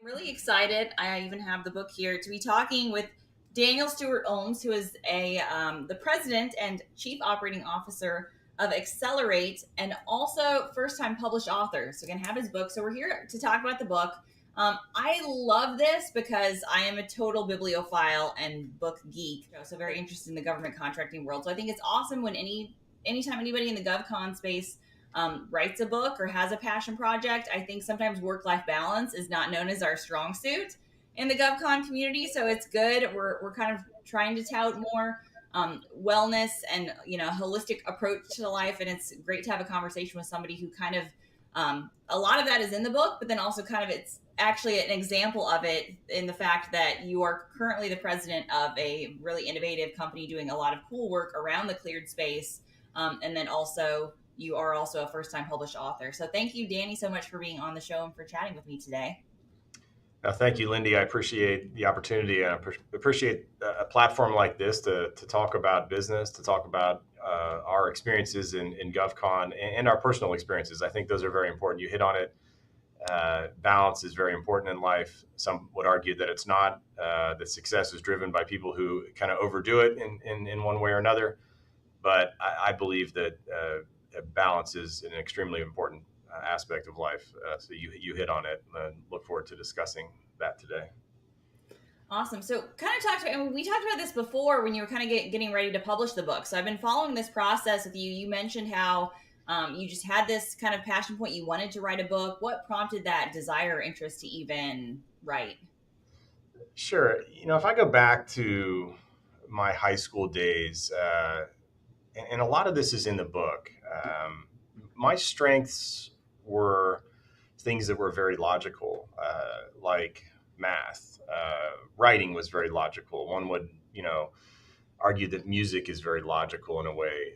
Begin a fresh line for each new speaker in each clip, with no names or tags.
Really excited. I even have the book here to be talking with Daniel Stewart Olmes, who is the president and chief operating officer of Accelerate, and also first-time published author. So, gonna have his book. So, we're here to talk about the book. I love this because I am a total bibliophile and book geek. So, very interested in the government contracting world. So, I think it's awesome when anytime anybody in the GovCon space writes a book or has a passion project. I think sometimes work-life balance is not known as our strong suit in the GovCon community, so it's good. We're kind of trying to tout more wellness and holistic approach to life, and it's great to have a conversation with somebody who kind of a lot of that is in the book, but then also kind of it's actually an example of it in the fact that you are currently the president of a really innovative company doing a lot of cool work around the cleared space, and then also you are also a first-time published author. So thank you, Danny, so much for being on the show and for chatting with me today.
Thank you, Lindy. I appreciate the opportunity, and I appreciate a platform like this to talk about business, to talk about our experiences in GovCon and our personal experiences. I think those are very important. You hit on it. Balance is very important in life. Some would argue that it's not, that success is driven by people who kind of overdo it in one way or another. But I believe that balance is an extremely important aspect of life. So you hit on it, and look forward to discussing that today.
Awesome. So kind of we talked about this before when you were kind of getting ready to publish the book. So I've been following this process with you. You mentioned how you just had this kind of passion point. You wanted to write a book. What prompted that desire or interest to even write?
Sure. If I go back to my high school days, and a lot of this is in the book, my strengths were things that were very logical, like math. Writing was very logical. One would, argue that music is very logical in a way.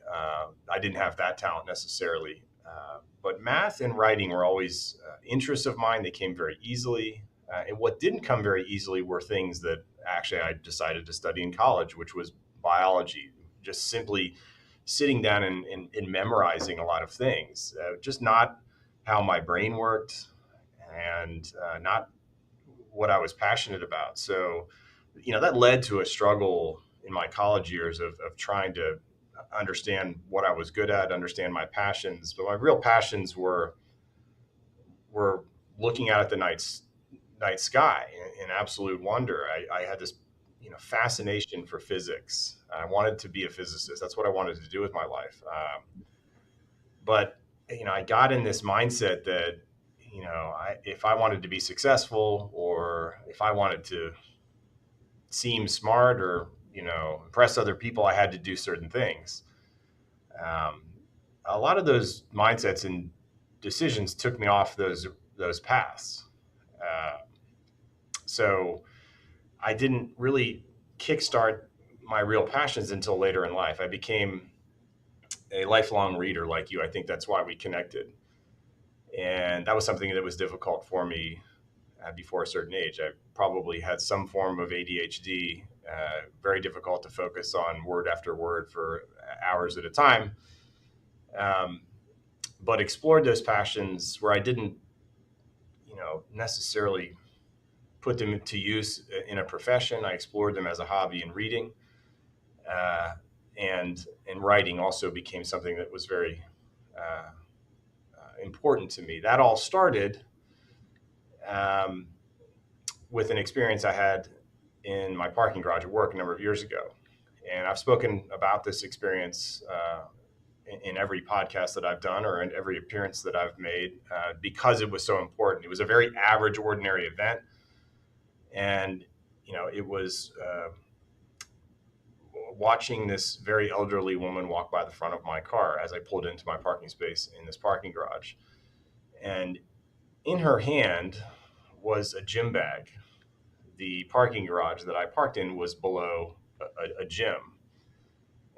I didn't have that talent necessarily, but math and writing were always interests of mine. They came very easily. And what didn't come very easily were things that actually I decided to study in college, which was biology. Just simply sitting down and memorizing a lot of things, just not how my brain worked, and not what I was passionate about. So, that led to a struggle in my college years of trying to understand what I was good at, understand my passions. But my real passions were looking out at the night sky in absolute wonder. I had this fascination for physics. I wanted to be a physicist. That's what I wanted to do with my life. But I got in this mindset that if I wanted to be successful, or if I wanted to seem smart, or impress other people, I had to do certain things. A lot of those mindsets and decisions took me off those paths. So I didn't really kickstart my real passions until later in life. I became a lifelong reader like you. I think that's why we connected. And that was something that was difficult for me before a certain age. I probably had some form of ADHD, very difficult to focus on word after word for hours at a time. But explored those passions where I didn't, necessarily put them to use in a profession. I explored them as a hobby in reading, and writing also became something that was very important to me. That all started with an experience I had in my parking garage at work a number of years ago. And I've spoken about this experience in every podcast that I've done, or in every appearance that I've made, because it was so important. It was a very average, ordinary event. And, it was watching this very elderly woman walk by the front of my car as I pulled into my parking space in this parking garage. And in her hand was a gym bag. The parking garage that I parked in was below a gym.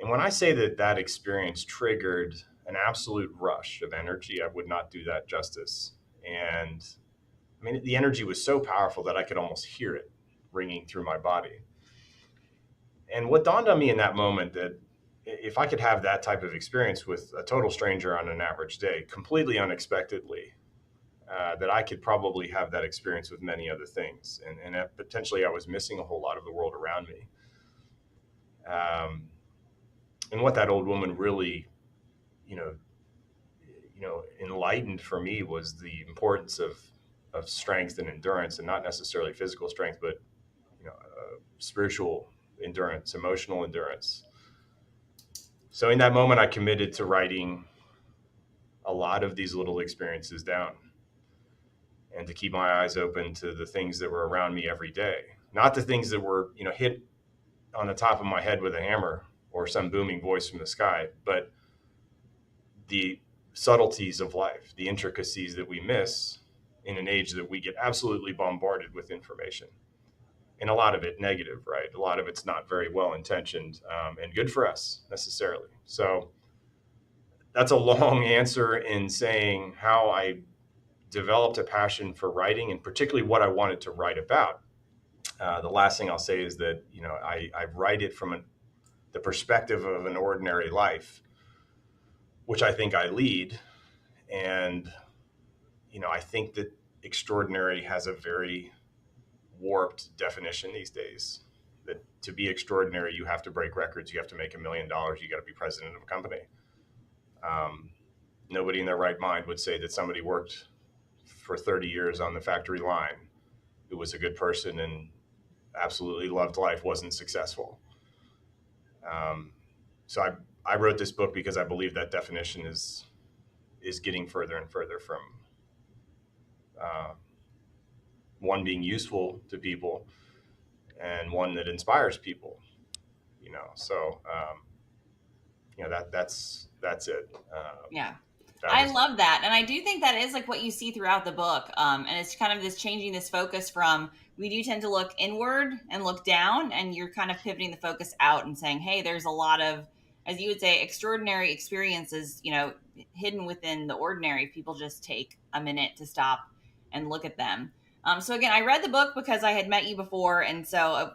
And when I say that experience triggered an absolute rush of energy, I would not do that justice. And I mean, the energy was so powerful that I could almost hear it ringing through my body. And what dawned on me in that moment, that if I could have that type of experience with a total stranger on an average day, completely unexpectedly, that I could probably have that experience with many other things, and that potentially I was missing a whole lot of the world around me. And what that old woman really, you know, enlightened for me was the importance of strength and endurance, and not necessarily physical strength, but spiritual endurance, emotional endurance. So in that moment, I committed to writing a lot of these little experiences down, and to keep my eyes open to the things that were around me every day, not the things that were hit on the top of my head with a hammer or some booming voice from the sky, but the subtleties of life, the intricacies that we miss in an age that we get absolutely bombarded with information. And a lot of it negative, right? A lot of it's not very well intentioned and good for us necessarily. So that's a long answer in saying how I developed a passion for writing, and particularly what I wanted to write about. The last thing I'll say is that I write it from the perspective of an ordinary life, which I think I lead. And I think that extraordinary has a very warped definition these days. That to be extraordinary, you have to break records, you have to make $1 million, you got to be president of a company. Nobody in their right mind would say that somebody worked for 30 years on the factory line, who was a good person and absolutely loved life, wasn't successful. So I wrote this book because I believe that definition is getting further and further from one being useful to people and one that inspires people. So that's it.
Yeah.
That
I
was
love that. And I do think that is like what you see throughout the book. And it's kind of this changing this focus from, we do tend to look inward and look down, and you're kind of pivoting the focus out and saying, hey, there's a lot of, as you would say, extraordinary experiences, hidden within the ordinary. People just take a minute to stop and look at them. So again, I read the book because I had met you before. And so,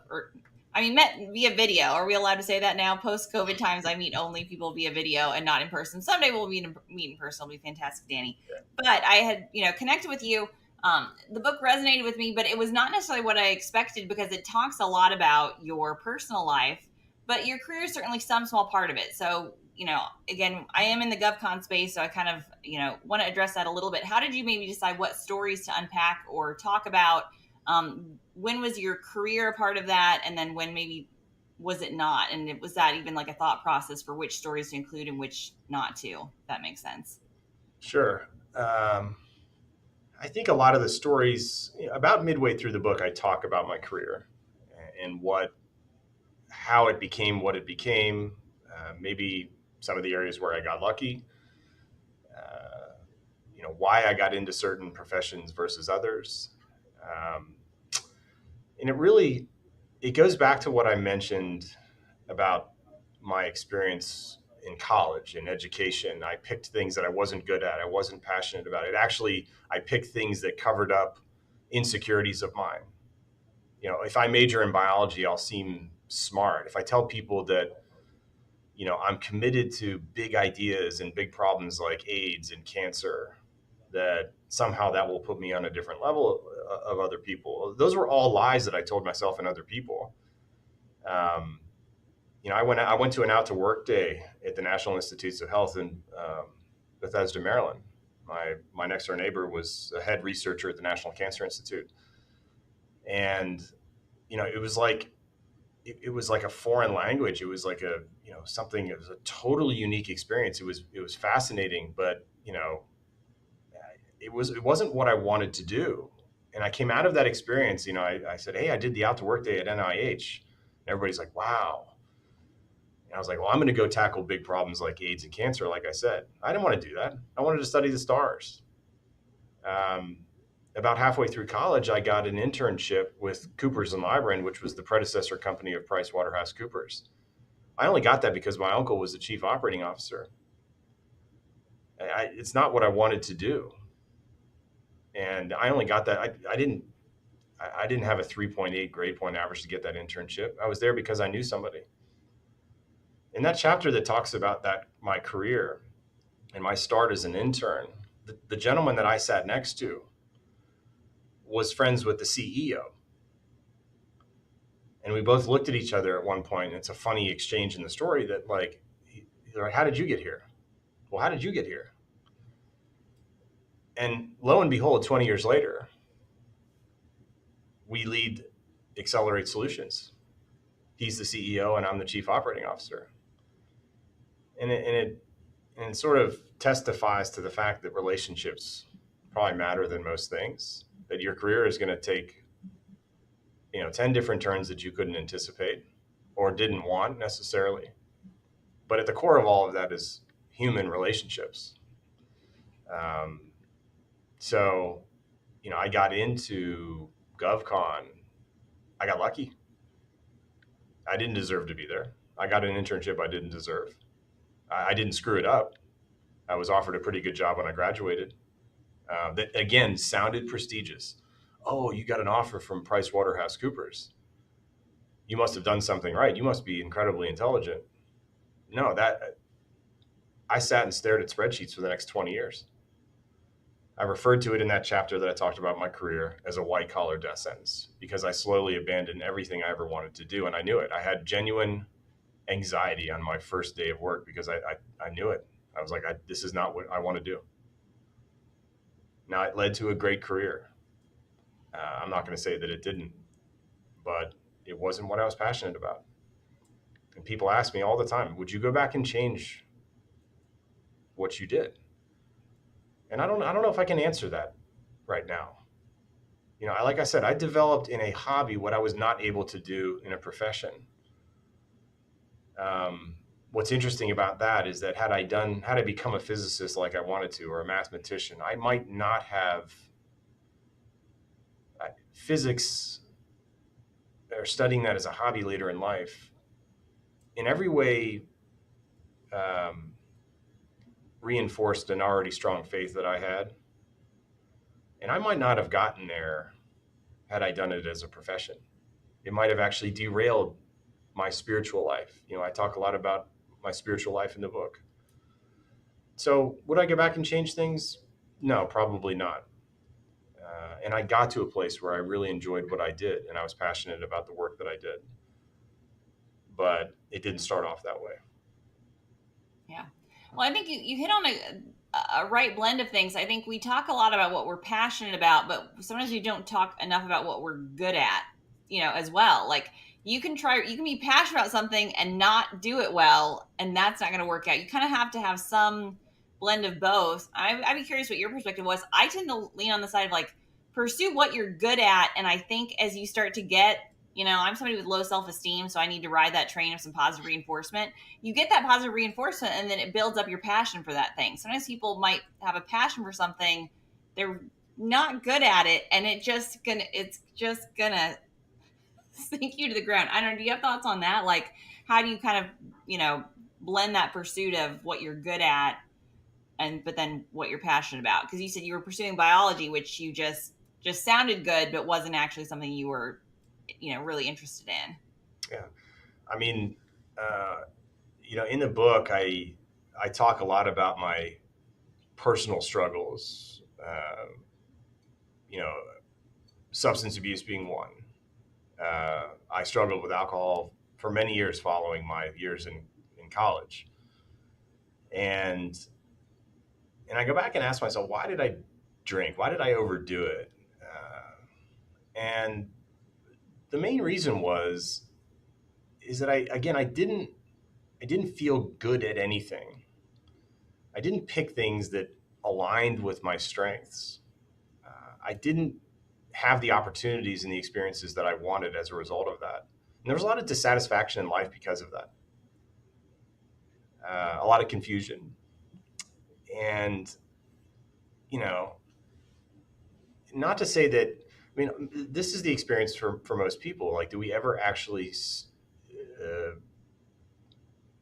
met via video. Are we allowed to say that now? Post-COVID times, I meet only people via video and not in person. Someday we'll meet in person. It'll be fantastic, Danny.
Yeah.
But I had, connected with you. The book resonated with me, but it was not necessarily what I expected, because it talks a lot about your personal life, but your career is certainly some small part of it. So, again, I am in the GovCon space, so I kind of, want to address that a little bit. How did you maybe decide what stories to unpack or talk about? When was your career a part of that? And then when maybe was it not? And was that even like a thought process for which stories to include and which not to? If that makes sense.
Sure. I think a lot of the stories, about midway through the book, I talk about my career and how it became what it became. Maybe some of the areas where I got lucky. Why I got into certain professions versus others. And it goes back to what I mentioned about my experience in college and education. I picked things that I wasn't good at. I wasn't passionate about it. Actually, I picked things that covered up insecurities of mine. If I major in biology, I'll seem smart. If I tell people that, I'm committed to big ideas and big problems like AIDS and cancer, that somehow that will put me on a different level of other people. Those were all lies that I told myself and other people. I went to an out to work day at the National Institutes of Health in Bethesda, Maryland. My next door neighbor was a head researcher at the National Cancer Institute, and it was like a foreign language. It was like something. It was a totally unique experience. It was fascinating, but it wasn't what I wanted to do. And I came out of that experience. I said, hey, I did the out to work day at NIH, and everybody's like, wow. And I was like, well, I'm going to go tackle big problems like AIDS and cancer. Like I said, I didn't want to do that. I wanted to study the stars. About halfway through college, I got an internship with Coopers & Lybrand, which was the predecessor company of PricewaterhouseCoopers. I only got that because my uncle was the chief operating officer. It's not what I wanted to do. And I only got that. I didn't have a 3.8 grade point average to get that internship. I was there because I knew somebody. In that chapter that talks about my career and my start as an intern, the gentleman that I sat next to was friends with the CEO. And we both looked at each other at one point. And it's a funny exchange in the story that, like, they're like, how did you get here? Well, how did you get here? And lo and behold, 20 years later, we lead Accelerate Solutions. He's the CEO and I'm the chief operating officer. And it sort of testifies to the fact that relationships probably matter than most things, that your career is going to take, 10 different turns that you couldn't anticipate or didn't want necessarily. But at the core of all of that is human relationships. Um, so, I got into GovCon. I got lucky. I didn't deserve to be there. I got an internship I didn't deserve. I didn't screw it up. I was offered a pretty good job when I graduated. That again sounded prestigious. Oh, you got an offer from PricewaterhouseCoopers. You must have done something right. You must be incredibly intelligent. No, that I sat and stared at spreadsheets for the next 20 years. I referred to it in that chapter that I talked about my career as a white collar death sentence because I slowly abandoned everything I ever wanted to do. And I knew it. I had genuine anxiety on my first day of work because I knew it. I was like, this is not what I want to do. Now, it led to a great career. I'm not going to say that it didn't, but it wasn't what I was passionate about. And people ask me all the time, would you go back and change what you did? And I don't know if I can answer that right now. Like I said, I developed in a hobby what I was not able to do in a profession. What's interesting about that is that had I become a physicist like I wanted to, or a mathematician, I might not have physics or studying that as a hobby later in life. In every way, reinforced an already strong faith that I had. And I might not have gotten there had I done it as a profession. It might have actually derailed my spiritual life. I talk a lot about my spiritual life in the book. So would I go back and change things? No, probably not. And I got to a place where I really enjoyed what I did and I was passionate about the work that I did. But it didn't start off that way.
Yeah. Well, I think you hit on a right blend of things. I think we talk a lot about what we're passionate about, but sometimes we don't talk enough about what we're good at, as well. Like you can be passionate about something and not do it well, and that's not going to work out. You kind of have to have some blend of both. I'd be curious what your perspective was. I tend to lean on the side of like, pursue what you're good at. And I think as you start to get, I'm somebody with low self-esteem, so I need to ride that train of some positive reinforcement. You get that positive reinforcement and then it builds up your passion for that thing. Sometimes people might have a passion for something, they're not good at it, and it's just gonna sink you to the ground. I don't know, do you have thoughts on that? Like, how do you kind of, blend that pursuit of what you're good at but then what you're passionate about? Because you said you were pursuing biology, which you just sounded good, but wasn't actually something you were, really interested in.
Yeah. I mean, in the book, I talk a lot about my personal struggles, substance abuse being one. I struggled with alcohol for many years following my years in college. And I go back and ask myself, why did I drink? Why did I overdo it? And the main reason is that I didn't feel good at anything. I didn't pick things that aligned with my strengths. I didn't have the opportunities and the experiences that I wanted as a result of that. And there was a lot of dissatisfaction in life because of that. A lot of confusion. And, not to say that, this is the experience for most people. Like, do we ever actually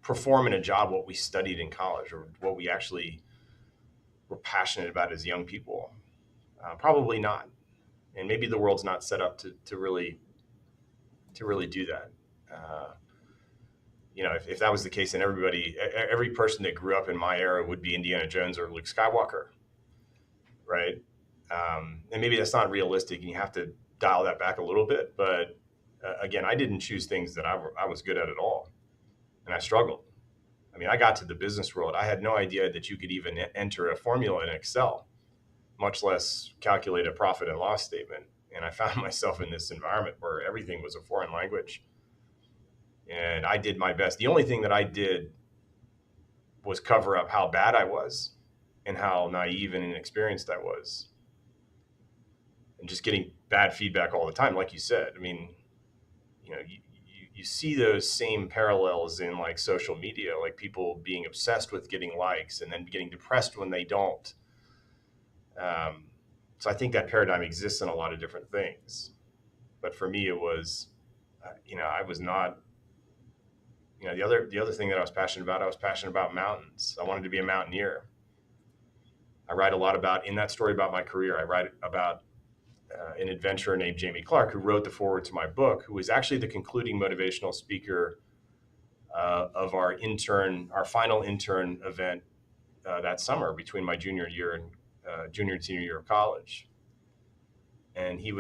perform in a job what we studied in college or what we actually were passionate about as young people? Probably not. And maybe the world's not set up to really do that. If that was the case, then every person that grew up in my era would be Indiana Jones or Luke Skywalker, right? And maybe that's not realistic, and you have to dial that back a little bit. But again, I didn't choose things that I was good at all, and I struggled. I mean, I got to the business world. I had no idea that you could even enter a formula in Excel, much less calculate a profit and loss statement. And I found myself in this environment where everything was a foreign language. And I did my best. The only thing that I did was cover up how bad I was and how naive and inexperienced I was. And just getting bad feedback all the time, like you said. I mean, you see those same parallels in like social media, like people being obsessed with getting likes and then getting depressed when they don't. So I think that paradigm exists in a lot of different things. But for me, it was, I was not, the other thing that I was passionate about mountains. I wanted to be a mountaineer. I write a lot about, in that story about my career, I write about an adventurer named Jamie Clark, who wrote the foreword to my book, who was actually the concluding motivational speaker of our final intern event that summer between my junior and senior year of college. And he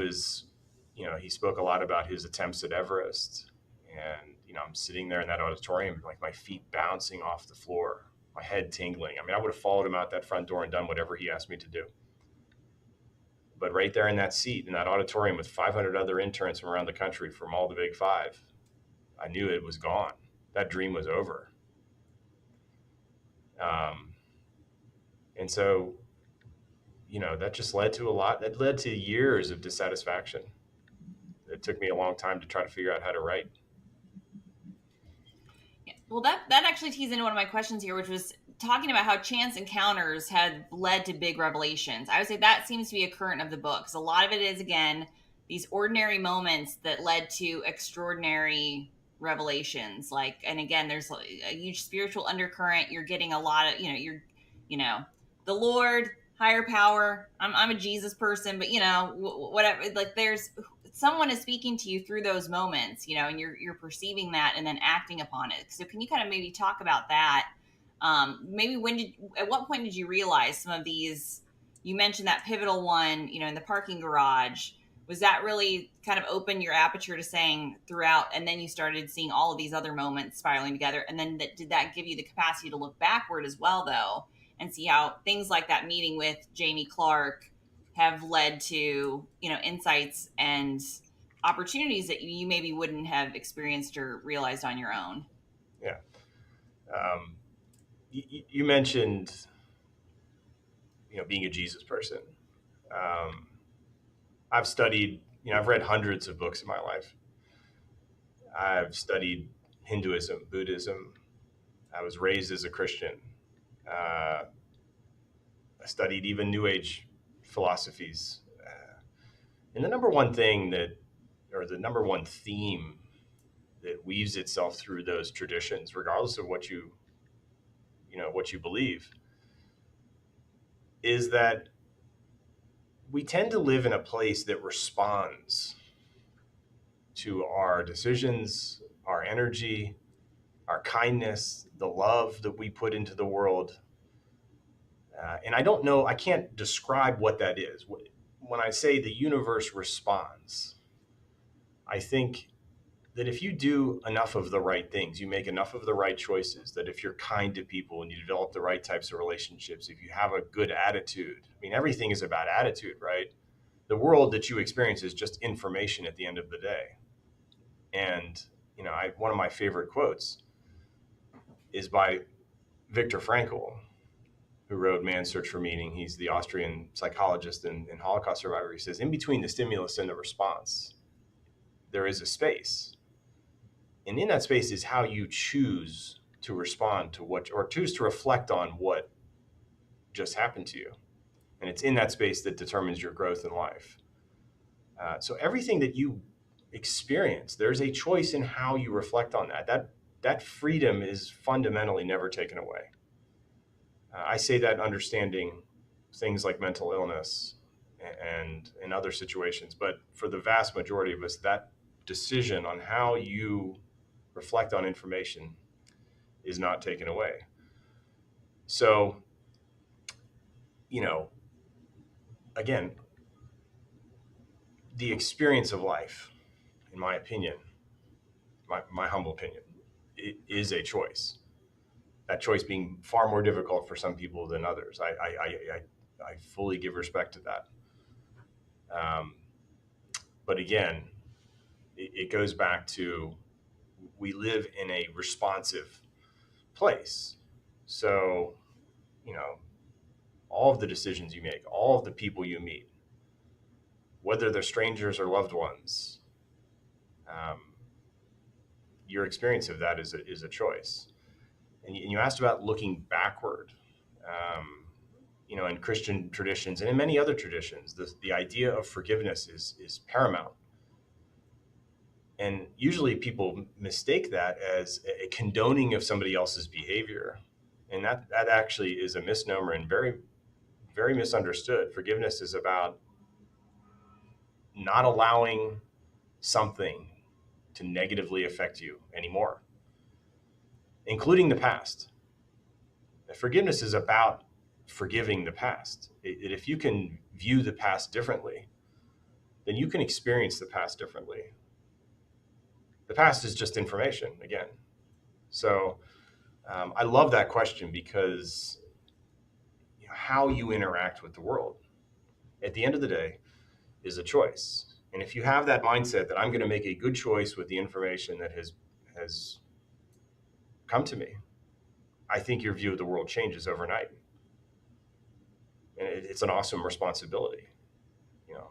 spoke a lot about his attempts at Everest. And, I'm sitting there in that auditorium, like my feet bouncing off the floor, my head tingling. I mean, I would have followed him out that front door and done whatever he asked me to do. But right there in that seat, in that auditorium with 500 other interns from around the country from all the big five, I knew it was gone. That dream was over. And so, that just led to that led to years of dissatisfaction. It took me a long time to try to figure out how to write.
Well, that actually tees into one of my questions here, which was talking about how chance encounters had led to big revelations. I would say that seems to be a current of the book, because a lot of it is, again, these ordinary moments that led to extraordinary revelations. Like, and again, there's a huge spiritual undercurrent. You're getting a lot of, the Lord, higher power. I'm a Jesus person, but whatever. Like, there's someone is speaking to you through those moments, and you're perceiving that and then acting upon it. So can you kind of maybe talk about that? Maybe at what point did you realize some of these? You mentioned that pivotal one, in the parking garage. Was that really kind of open your aperture to saying throughout, and then you started seeing all of these other moments spiraling together? And then did that give you the capacity to look backward as well, though, and see how things like that meeting with Jamie Clark have led to, insights and opportunities that you maybe wouldn't have experienced or realized on your own?
Yeah. You mentioned, being a Jesus person. I've studied, I've read hundreds of books in my life. I've studied Hinduism, Buddhism. I was raised as a Christian. I studied even New Age philosophies. And the number one theme that weaves itself through those traditions, regardless of what you believe, is that we tend to live in a place that responds to our decisions, our energy, our kindness, the love that we put into the world. And I can't describe what that is. When I say the universe responds, I think that if you do enough of the right things, you make enough of the right choices, that if you're kind to people and you develop the right types of relationships, if you have a good attitude, I mean, everything is about attitude, right? The world that you experience is just information at the end of the day. And, one of my favorite quotes is by Viktor Frankl, who wrote Man's Search for Meaning. He's the Austrian psychologist and Holocaust survivor. He says, in between the stimulus and the response, there is a space. And in that space is how you choose to respond to or choose to reflect on what just happened to you. And it's in that space that determines your growth in life. So everything that you experience, there's a choice in how you reflect on that. That freedom is fundamentally never taken away. I say that understanding things like mental illness and in other situations, but for the vast majority of us, that decision on how you reflect on information is not taken away. So, again, the experience of life, in my opinion, my humble opinion, it is a choice. That choice being far more difficult for some people than others. I fully give respect to that. Um, but again, it goes back to, we live in a responsive place. So, you know, all of the decisions you make, all of the people you meet, whether they're strangers or loved ones, um, your experience of that is a choice. And you asked about looking backward. Um, in Christian traditions and in many other traditions, the idea of forgiveness is paramount. And usually people mistake that as a condoning of somebody else's behavior. And that actually is a misnomer and very, very misunderstood. Forgiveness is about not allowing something to negatively affect you anymore, including the past. Forgiveness is about forgiving the past. If you can view the past differently, then you can experience the past differently. The past is just information, again. So I love that question because how you interact with the world, at the end of the day, is a choice. And if you have that mindset that I'm going to make a good choice with the information that has come to me, I think your view of the world changes overnight. And it's an awesome responsibility, you know.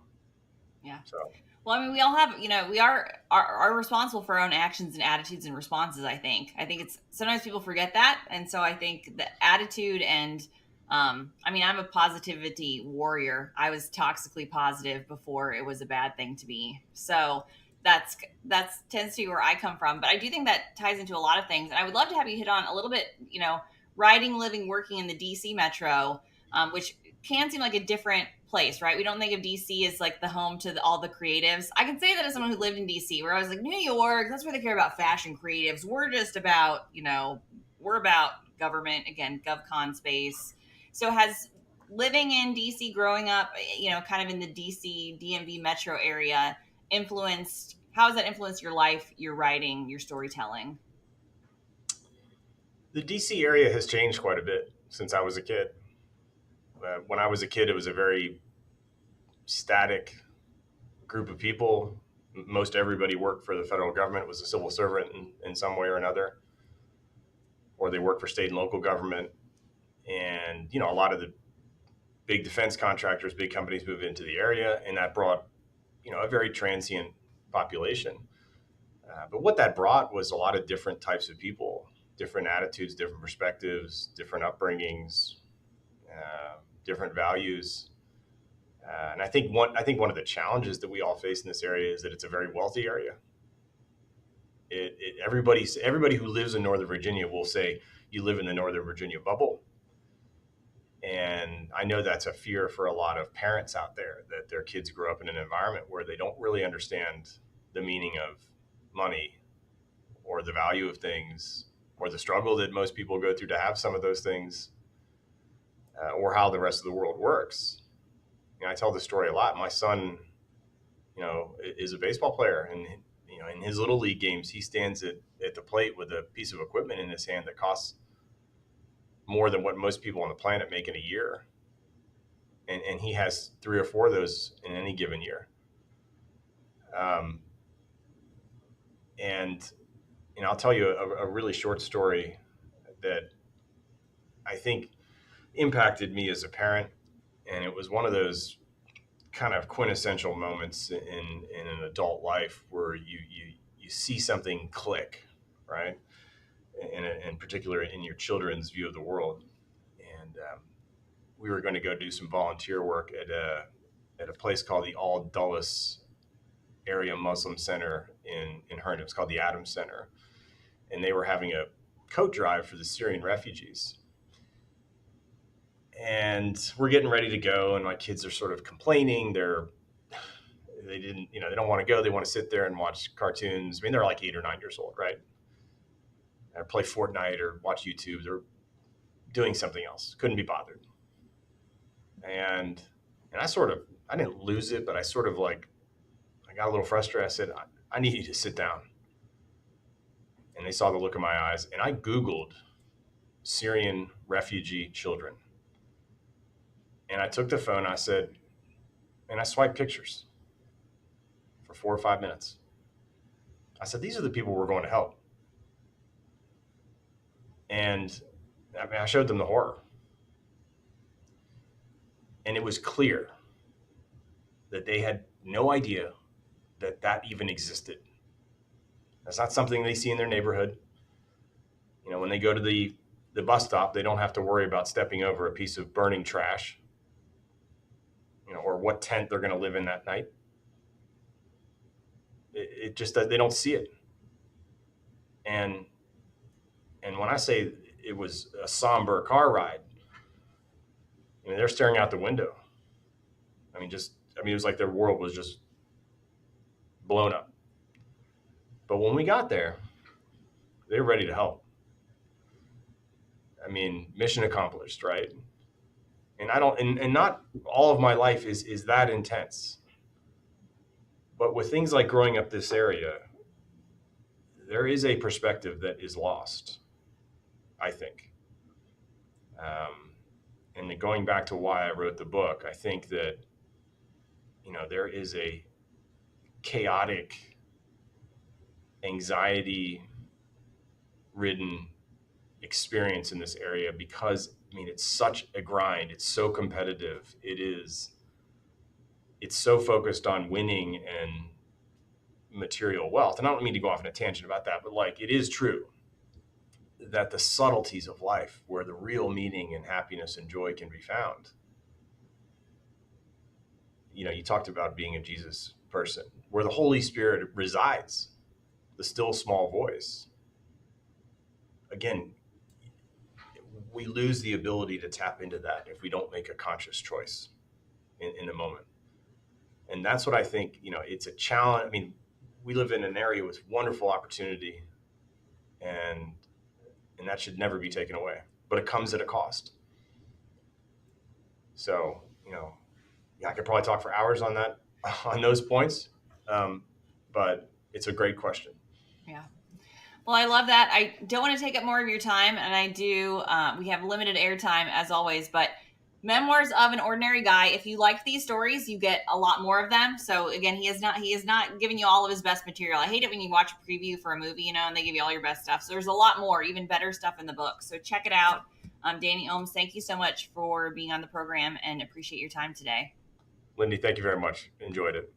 Yeah.
So
Well, I mean, we all have, we are responsible for our own actions and attitudes and responses. I think it's sometimes people forget that, and so I think the attitude and, I mean, I'm a positivity warrior. I was toxically positive before it was a bad thing to be. So that's tends to be where I come from. But I do think that ties into a lot of things, and I would love to have you hit on a little bit, writing, living, working in the DC metro, which can seem like a different place, right? We don't think of DC as like the home to all the creatives. I can say that as someone who lived in DC, where I was like, New York, that's where they care about fashion creatives. We're just about, we're about government, again, GovCon space. So has living in DC, growing up, kind of in the DC, DMV metro area, how has that influenced your life, your writing, your storytelling?
the DC area has changed quite a bit since I was a kid. When I was a kid, it was a very static group of people. Most everybody worked for the federal government, was a civil servant in some way or another, or they worked for state and local government. And, a lot of the big defense contractors, big companies moved into the area, and that brought, a very transient population. But what that brought was a lot of different types of people, different attitudes, different perspectives, different upbringings, different values. And I think one of the challenges that we all face in this area is that it's a very wealthy area. Everybody who lives in Northern Virginia will say you live in the Northern Virginia bubble. And I know that's a fear for a lot of parents out there, that their kids grow up in an environment where they don't really understand the meaning of money or the value of things or the struggle that most people go through to have some of those things, or how the rest of the world works. I tell this story a lot. My son, is a baseball player, and in his little league games, he stands at the plate with a piece of equipment in his hand that costs more than what most people on the planet make in a year, and he has 3 or 4 of those in any given year. Um, and I'll tell you a really short story that I think impacted me as a parent, and it was one of those kind of quintessential moments in an adult life where you see something click, right? In particular, in your children's view of the world. And we were going to go do some volunteer work at a place called the Al Dulles Area Muslim Center in Herndon. It's called the Adams Center, and they were having a coat drive for the Syrian refugees. And we're getting ready to go, and my kids are sort of complaining. They didn't, they don't want to go. They want to sit there and watch cartoons. I mean, they're like 8 or 9 years old, right? Or play Fortnite or watch YouTube. They're doing something else. Couldn't be bothered. And And I didn't lose it, but I sort of like, I got a little frustrated. I said, I need you to sit down. And they saw the look in my eyes. And I Googled Syrian refugee children. And I took the phone, I said, and I swiped pictures for 4 or 5 minutes. I said, these are the people we're going to help. And I mean, I showed them the horror. And it was clear that they had no idea that that even existed. That's not something they see in their neighborhood. You know, when they go to the bus stop, they don't have to worry about stepping over a piece of burning trash, you know, or what tent they're going to live in that night. It just, they don't see it. And when I say it was a somber car ride, I mean, they're staring out the window. I mean, it was like their world was just blown up. But when we got there, they were ready to help. I mean, mission accomplished, right? And I don't, and not all of my life is that intense. But with things like growing up this area, there is a perspective that is lost, I think. And then going back to why I wrote the book, I think that, you know, there is a chaotic, anxiety-ridden experience in this area because, I mean, it's such a grind. It's so competitive. It's so focused on winning and material wealth. And I don't mean to go off on a tangent about that, but like, it is true that the subtleties of life, where the real meaning and happiness and joy can be found. You know, you talked about being a Jesus person, where the Holy Spirit resides, the still small voice. Again, we lose the ability to tap into that if we don't make a conscious choice in the moment. And that's what I think, you know, it's a challenge. I mean, we live in an area with wonderful opportunity, and that should never be taken away, but it comes at a cost. So, you know, yeah, I could probably talk for hours on that, on those points. But it's a great question.
Yeah. Well, I love that. I don't want to take up more of your time, and I do. We have limited airtime as always, but Memoirs of an Ordinary Guy. If you like these stories, you get a lot more of them. So again, he is not giving you all of his best material. I hate it when you watch a preview for a movie, you know, and they give you all your best stuff. So there's a lot more, even better stuff in the book. So check it out. Danny Olmes, thank you so much for being on the program, and appreciate your time today.
Lindy, thank you very much. Enjoyed it.